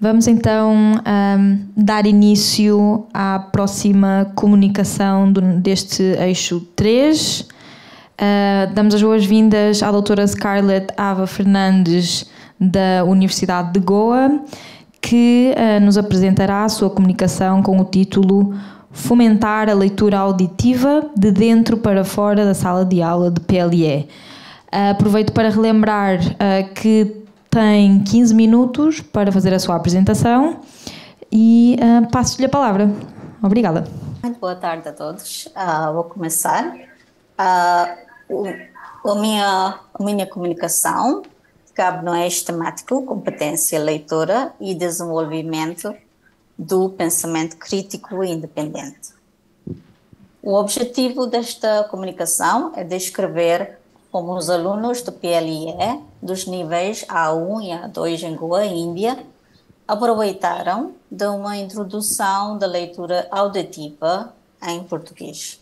Vamos então dar início à próxima comunicação deste eixo 3. Damos as boas-vindas à doutora Scarlett Ava Fernandes, da Universidade de Goa, que nos apresentará a sua comunicação com o título Fomentar a leitura auditiva de dentro para fora da sala de aula de PLE. Aproveito para relembrar que tem 15 minutos para fazer a sua apresentação e passo-lhe a palavra. Obrigada. Muito boa tarde a todos. Vou começar. A minha comunicação cabe no eixo temático competência leitora e desenvolvimento do pensamento crítico e independente. O objetivo desta comunicação é descrever como os alunos do PLE, dos níveis A1 e A2 em Goa, Índia, aproveitaram de uma introdução da leitura auditiva em português.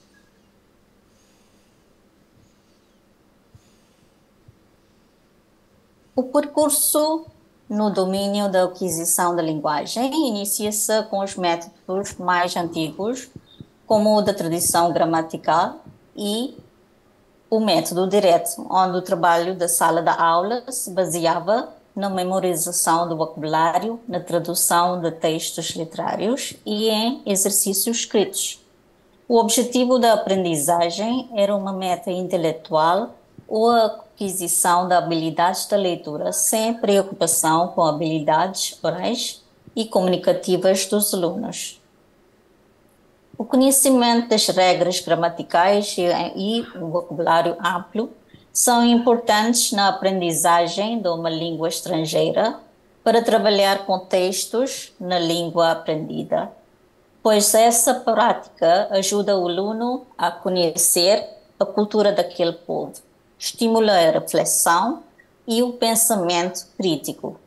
O percurso no domínio da aquisição da linguagem inicia-se com os métodos mais antigos, como o da tradição gramatical e o método direto, onde o trabalho da sala da aula se baseava na memorização do vocabulário, na tradução de textos literários e em exercícios escritos. O objetivo da aprendizagem era uma meta intelectual ou a aquisição de habilidades da leitura, sem preocupação com habilidades orais e comunicativas dos alunos. O conhecimento das regras gramaticais e o vocabulário amplo são importantes na aprendizagem de uma língua estrangeira para trabalhar com textos na língua aprendida, pois essa prática ajuda o aluno a conhecer a cultura daquele povo, estimula a reflexão e o pensamento crítico.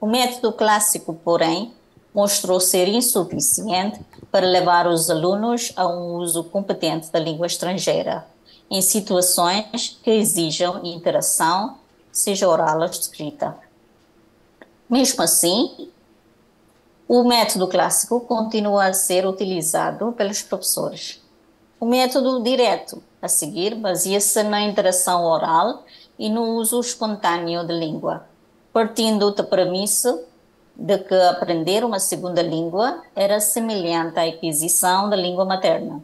O método clássico, porém, mostrou ser insuficiente para levar os alunos a um uso competente da língua estrangeira, em situações que exijam interação, seja oral ou escrita. Mesmo assim, o método clássico continua a ser utilizado pelos professores. O método direto a seguir baseia-se na interação oral e no uso espontâneo da língua, partindo da premissa de que aprender uma segunda língua era semelhante à aquisição da língua materna.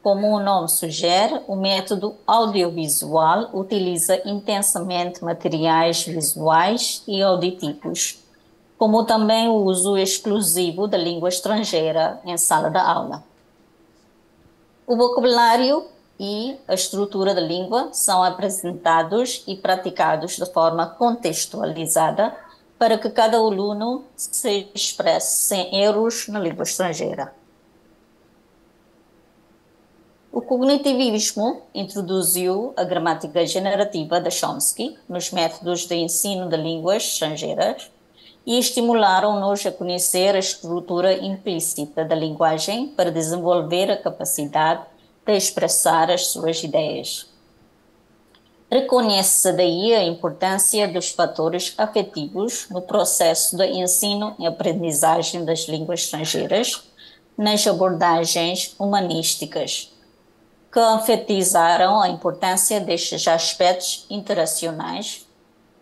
Como o nome sugere, o método audiovisual utiliza intensamente materiais visuais e auditivos, como também o uso exclusivo da língua estrangeira em sala de aula. O vocabulário e a estrutura da língua são apresentados e praticados de forma contextualizada para que cada aluno se expresse sem erros na língua estrangeira. O cognitivismo introduziu a gramática generativa de Chomsky nos métodos de ensino de línguas estrangeiras e estimularam-nos a conhecer a estrutura implícita da linguagem para desenvolver a capacidade de expressar as suas ideias. Reconhece-se daí a importância dos fatores afetivos no processo de ensino e aprendizagem das línguas estrangeiras nas abordagens humanísticas, que enfatizaram a importância destes aspectos interacionais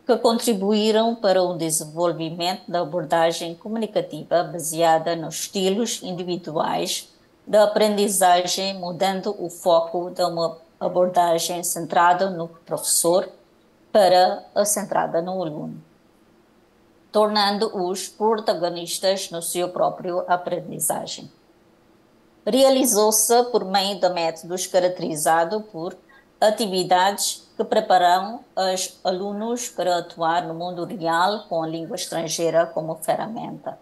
que contribuíram para o desenvolvimento da abordagem comunicativa baseada nos estilos individuais da aprendizagem, mudando o foco de uma abordagem centrada no professor para a centrada no aluno, tornando-os protagonistas no seu próprio aprendizagem. Realizou-se por meio de métodos caracterizados por atividades que preparam os alunos para atuar no mundo real com a língua estrangeira como ferramenta.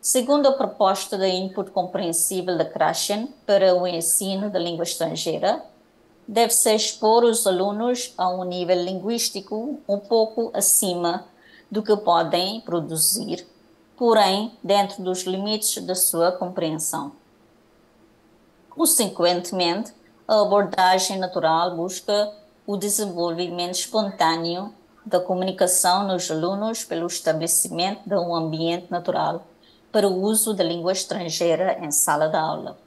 Segundo a proposta de input compreensível de Krashen para o ensino da língua estrangeira, deve-se expor os alunos a um nível linguístico um pouco acima do que podem produzir, porém dentro dos limites da sua compreensão. Consequentemente, a abordagem natural busca o desenvolvimento espontâneo da comunicação nos alunos pelo estabelecimento de um ambiente natural para o uso da língua estrangeira em sala de aula.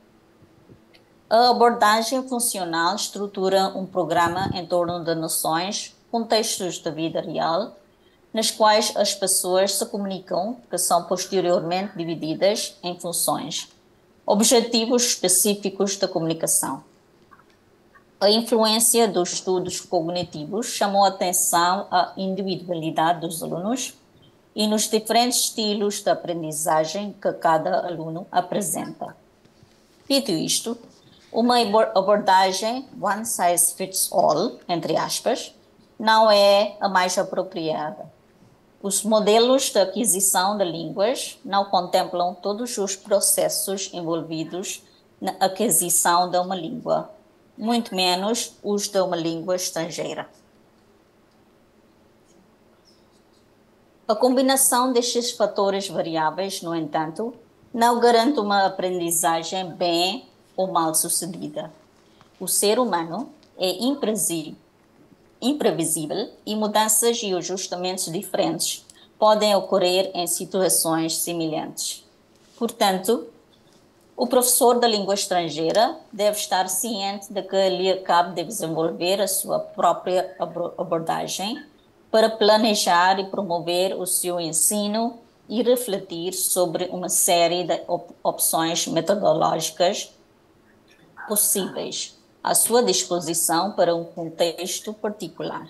A abordagem funcional estrutura um programa em torno de noções, contextos da vida real, nas quais as pessoas se comunicam, que são posteriormente divididas em funções, objetivos específicos da comunicação. A influência dos estudos cognitivos chamou a atenção à individualidade dos alunos e nos diferentes estilos de aprendizagem que cada aluno apresenta. Dito isto, uma abordagem one size fits all, entre aspas, não é a mais apropriada. Os modelos de aquisição de línguas não contemplam todos os processos envolvidos na aquisição de uma língua, muito menos os de uma língua estrangeira. A combinação destes fatores variáveis, no entanto, não garante uma aprendizagem bem ou mal sucedida. O ser humano é imprevisível e mudanças e ajustamentos diferentes podem ocorrer em situações semelhantes. Portanto, o professor da língua estrangeira deve estar ciente de que lhe cabe de desenvolver a sua própria abordagem para planejar e promover o seu ensino e refletir sobre uma série de opções metodológicas possíveis à sua disposição para um contexto particular.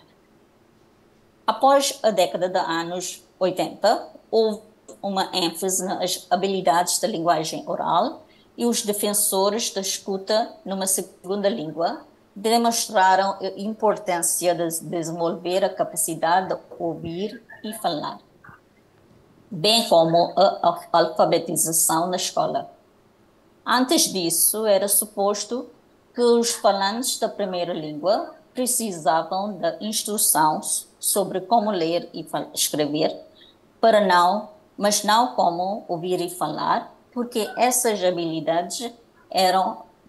Após a década de anos 80, houve uma ênfase nas habilidades da linguagem oral e os defensores da escuta numa segunda língua demonstraram a importância de desenvolver a capacidade de ouvir e falar, bem como a alfabetização na escola. Antes disso, era suposto que os falantes da primeira língua precisavam de instrução sobre como ler e escrever, mas não como ouvir e falar, porque essas habilidades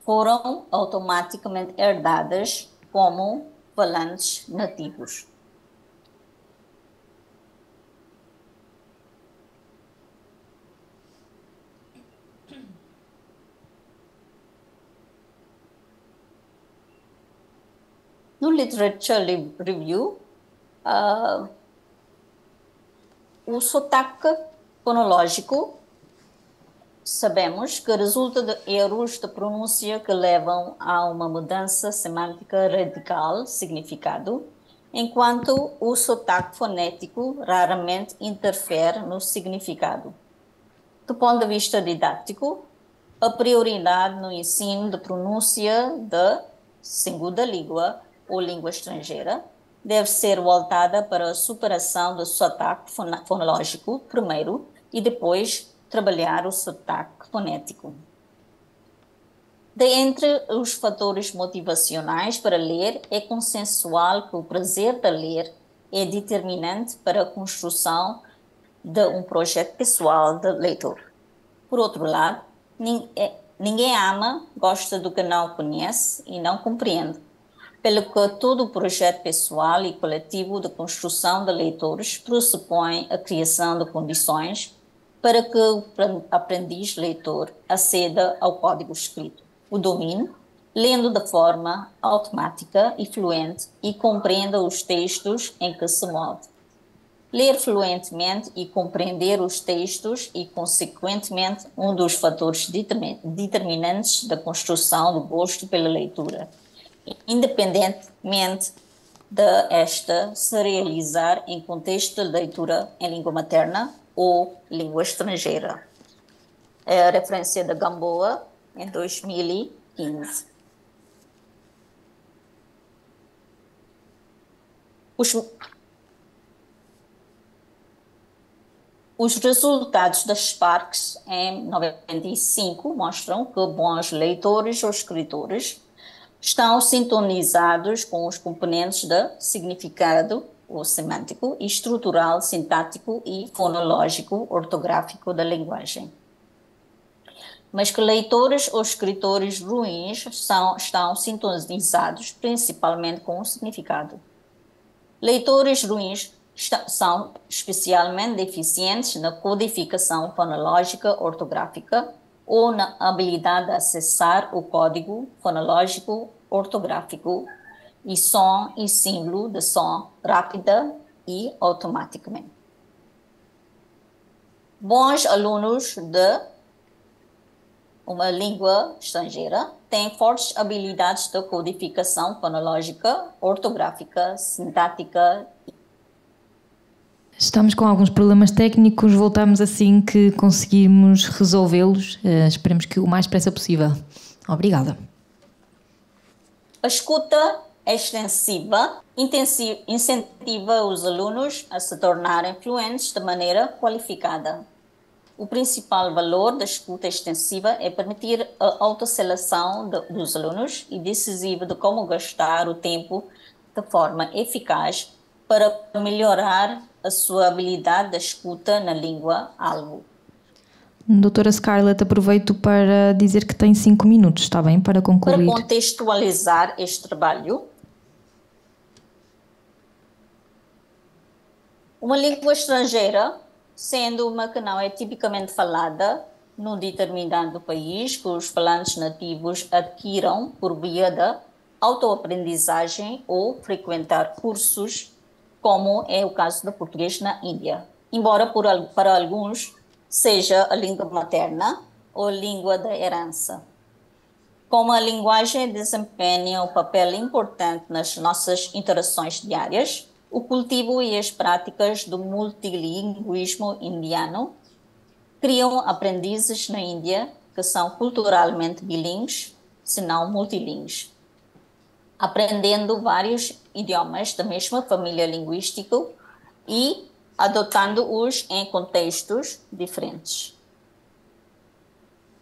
foram automaticamente herdadas como falantes nativos. No Literature Review, o sotaque fonológico sabemos que resulta de erros de pronúncia que levam a uma mudança semântica radical, significado, enquanto o sotaque fonético raramente interfere no significado. Do ponto de vista didático, a prioridade no ensino de pronúncia da segunda língua ou língua estrangeira deve ser voltada para a superação do sotaque fonológico primeiro e depois trabalhar o sotaque fonético. De entre os fatores motivacionais para ler, é consensual que o prazer de ler é determinante para a construção de um projeto pessoal de leitor. Por outro lado, ninguém ama, gosta do que não conhece e não compreende, pelo que todo o projeto pessoal e coletivo de construção de leitores pressupõe a criação de condições para que o aprendiz leitor aceda ao código escrito, o domine, lendo de forma automática e fluente e compreenda os textos em que se move. Ler fluentemente e compreender os textos e, consequentemente, um dos fatores determinantes da construção do gosto pela leitura, independentemente de esta se realizar em contexto de leitura em língua materna ou língua estrangeira. É a referência da Gamboa, em 2015. Os resultados das Sparks em 95 mostram que bons leitores ou escritores estão sintonizados com os componentes de significado ou semântico, estrutural, sintático e fonológico ortográfico da linguagem. Mas que leitores ou escritores ruins estão sintonizados principalmente com o significado. Leitores ruins são especialmente deficientes na codificação fonológica ortográfica ou na habilidade de acessar o código fonológico ortográfico e som e símbolo de som rápida e automaticamente. Bons alunos de uma língua estrangeira têm fortes habilidades de codificação fonológica, ortográfica, sintática. Estamos com alguns problemas técnicos, voltamos assim que conseguirmos resolvê-los. Esperemos que o mais depressa possível. Obrigada. A escuta extensiva incentiva os alunos a se tornarem fluentes de maneira qualificada. O principal valor da escuta extensiva é permitir a autoseleção dos alunos e decisivo de como gastar o tempo de forma eficaz para melhorar a sua habilidade de escuta na língua-alvo. Doutora Scarlett, aproveito para dizer que tem 5 minutos, está bem, para concluir? Para contextualizar este trabalho, uma língua estrangeira, sendo uma que não é tipicamente falada num determinado país, que os falantes nativos adquiram por via da autoaprendizagem ou frequentar cursos, como é o caso do português na Índia. Embora para alguns seja a língua materna ou língua da herança. Como a linguagem desempenha um papel importante nas nossas interações diárias, o cultivo e as práticas do multilinguismo indiano criam aprendizes na Índia que são culturalmente bilíngues, se não multilíngues, aprendendo vários idiomas da mesma família linguística e adotando-os em contextos diferentes.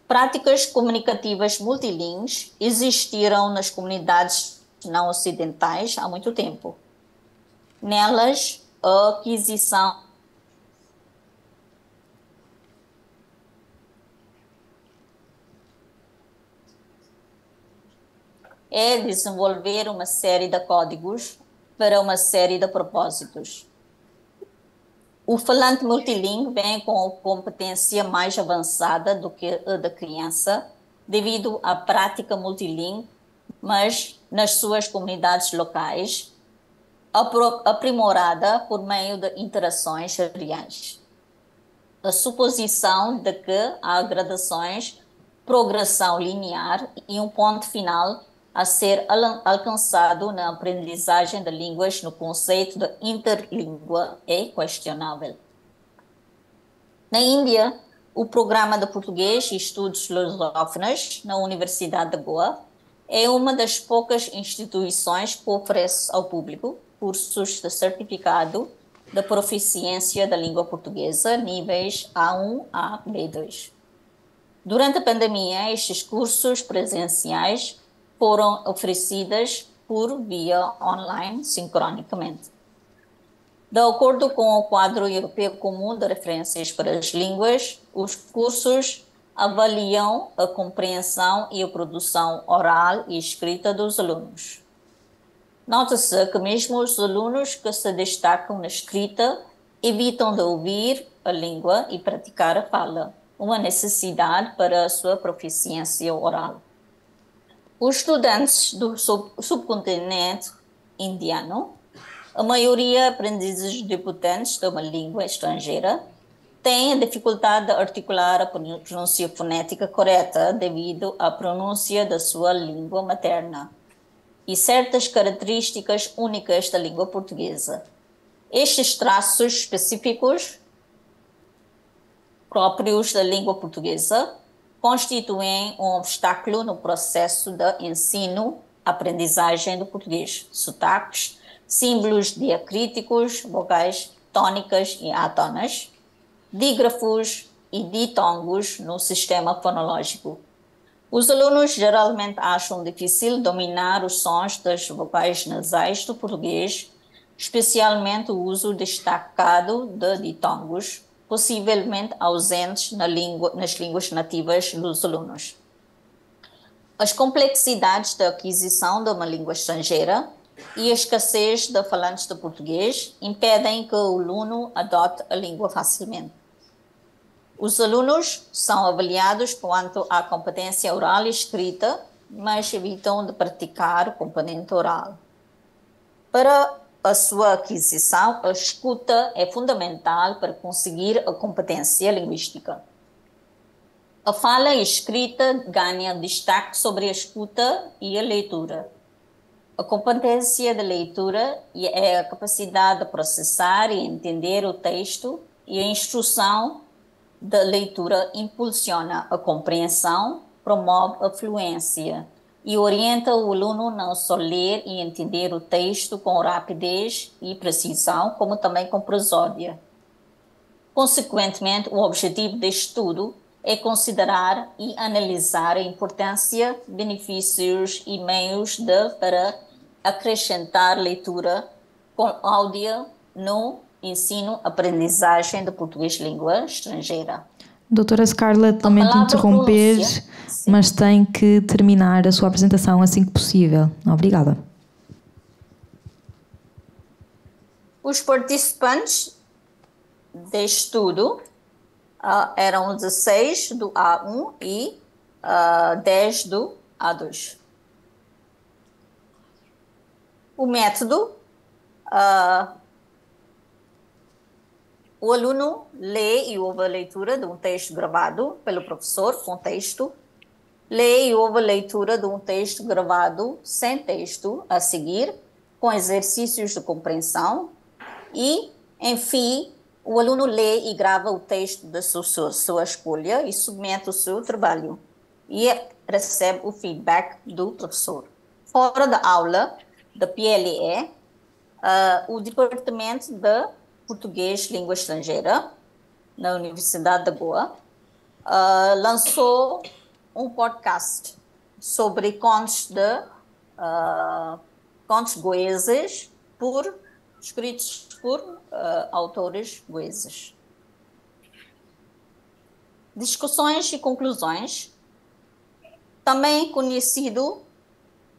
Práticas comunicativas multilíngues existiram nas comunidades não ocidentais há muito tempo. Nelas, a aquisição é desenvolver uma série de códigos para uma série de propósitos. O falante multilíngue vem com competência mais avançada do que a da criança, devido à prática multilíngue, mas nas suas comunidades locais, aprimorada por meio de interações reais. A suposição de que há gradações, progressão linear e um ponto final a ser alcançado na aprendizagem de línguas no conceito de interlíngua é questionável. Na Índia, o Programa de Português e Estudos Lusófonos na Universidade de Goa é uma das poucas instituições que oferece ao público cursos de certificado de proficiência da língua portuguesa, níveis A1 a B2. Durante a pandemia, estes cursos presenciais foram oferecidas por via online, sincronicamente. De acordo com o quadro europeu comum de referências para as línguas, os cursos avaliam a compreensão e a produção oral e escrita dos alunos. Nota-se que mesmo os alunos que se destacam na escrita evitam de ouvir a língua e praticar a fala, uma necessidade para a sua proficiência oral. Os estudantes do subcontinente indiano, a maioria aprendizes debutantes de uma língua estrangeira, têm a dificuldade de articular a pronúncia fonética correta devido à pronúncia da sua língua materna e certas características únicas da língua portuguesa. Estes traços específicos próprios da língua portuguesa constituem um obstáculo no processo de ensino-aprendizagem do português. Sotaques, símbolos diacríticos, vogais tônicas e átonas, dígrafos e ditongos no sistema fonológico. Os alunos geralmente acham difícil dominar os sons das vogais nasais do português, especialmente o uso destacado de ditongos, possivelmente ausentes nas línguas nativas dos alunos. As complexidades da aquisição de uma língua estrangeira e a escassez de falantes de português impedem que o aluno adote a língua facilmente. Os alunos são avaliados quanto à competência oral e escrita, mas evitam de praticar o componente oral. Para a sua aquisição, a escuta é fundamental para conseguir a competência linguística. A fala e escrita ganham destaque sobre a escuta e a leitura. A competência de leitura é a capacidade de processar e entender o texto, e a instrução da leitura impulsiona a compreensão, promove a fluência e orienta o aluno não só ler e entender o texto com rapidez e precisão, como também com prosódia. Consequentemente, o objetivo deste estudo é considerar e analisar a importância, benefícios e meios para acrescentar leitura com áudio no ensino-aprendizagem de português língua estrangeira. Doutora Scarlett, lamento interromper, mas tem que terminar a sua apresentação assim que possível. Obrigada. Os participantes deste estudo eram 16 do A1 e 10 do A2. O método, o aluno lê e ouve a leitura de um texto gravado pelo professor com texto, lê e ouve a leitura de um texto gravado sem texto a seguir, com exercícios de compreensão e, enfim, o aluno lê e grava o texto da sua escolha e submete o seu trabalho e recebe o feedback do professor. Fora da aula da PLE, o Departamento de Português Língua Estrangeira, na Universidade de Goa, lançou um podcast sobre contos goeses escritos por autores goeses. Discussões e conclusões, também conhecido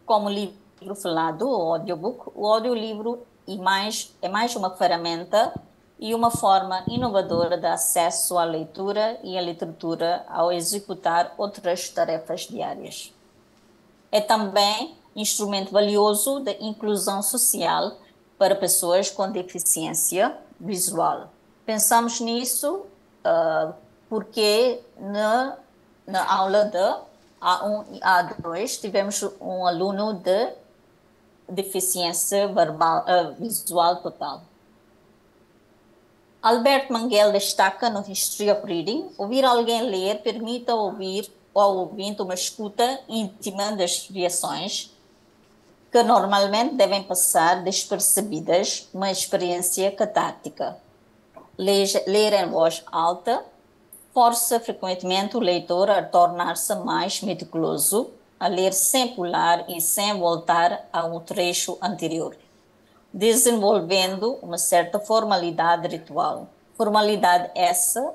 como livro falado, ou audiobook. O audiolivro é mais uma ferramenta e uma forma inovadora de acesso à leitura e à literatura ao executar outras tarefas diárias. É também instrumento valioso de inclusão social para pessoas com deficiência visual. Pensamos nisso porque na aula de A1 e A2 tivemos um aluno de deficiência visual total. Albert Manguel destaca no History of Reading: ouvir alguém ler permite ao ouvinte uma escuta íntima das reações que normalmente devem passar despercebidas, uma experiência catártica. Ler em voz alta força frequentemente o leitor a tornar-se mais meticuloso, a ler sem pular e sem voltar a um trecho anterior, desenvolvendo uma certa formalidade ritual. Formalidade essa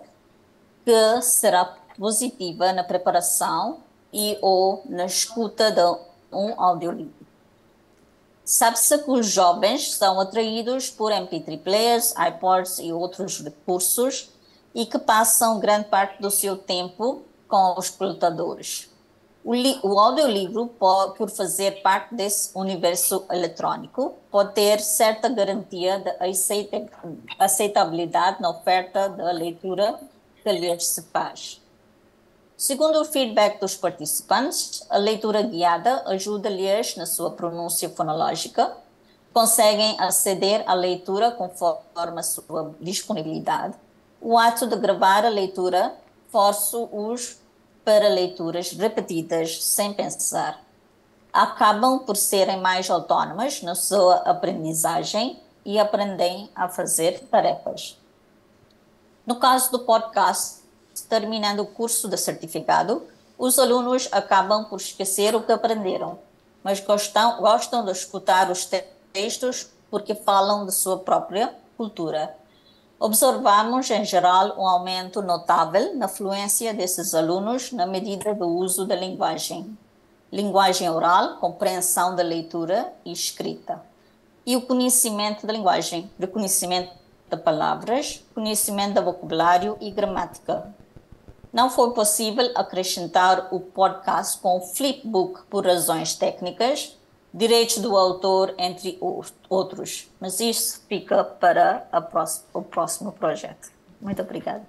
que será positiva na preparação ou na escuta de um audiolivro. Sabe-se que os jovens são atraídos por MP3 players, iPods e outros recursos e que passam grande parte do seu tempo com os computadores. O audiolivro, por fazer parte desse universo eletrônico, pode ter certa garantia de aceitabilidade na oferta da leitura que lhes se faz. Segundo o feedback dos participantes, a leitura guiada ajuda-lhes na sua pronúncia fonológica, conseguem aceder à leitura conforme a sua disponibilidade. O ato de gravar a leitura força-os para leituras repetidas sem pensar. Acabam por serem mais autónomas na sua aprendizagem e aprendem a fazer tarefas. No caso do podcast, terminando o curso de certificado, os alunos acabam por esquecer o que aprenderam, mas gostam de escutar os textos porque falam de sua própria cultura. Observamos, em geral, um aumento notável na fluência desses alunos na medida do uso da linguagem oral, compreensão da leitura e escrita. e o conhecimento da linguagem, reconhecimento de palavras, conhecimento do vocabulário e gramática. Não foi possível acrescentar o podcast com o flipbook por razões técnicas, direitos do autor, entre outros. Mas isso fica para o próximo projeto. Muito obrigada.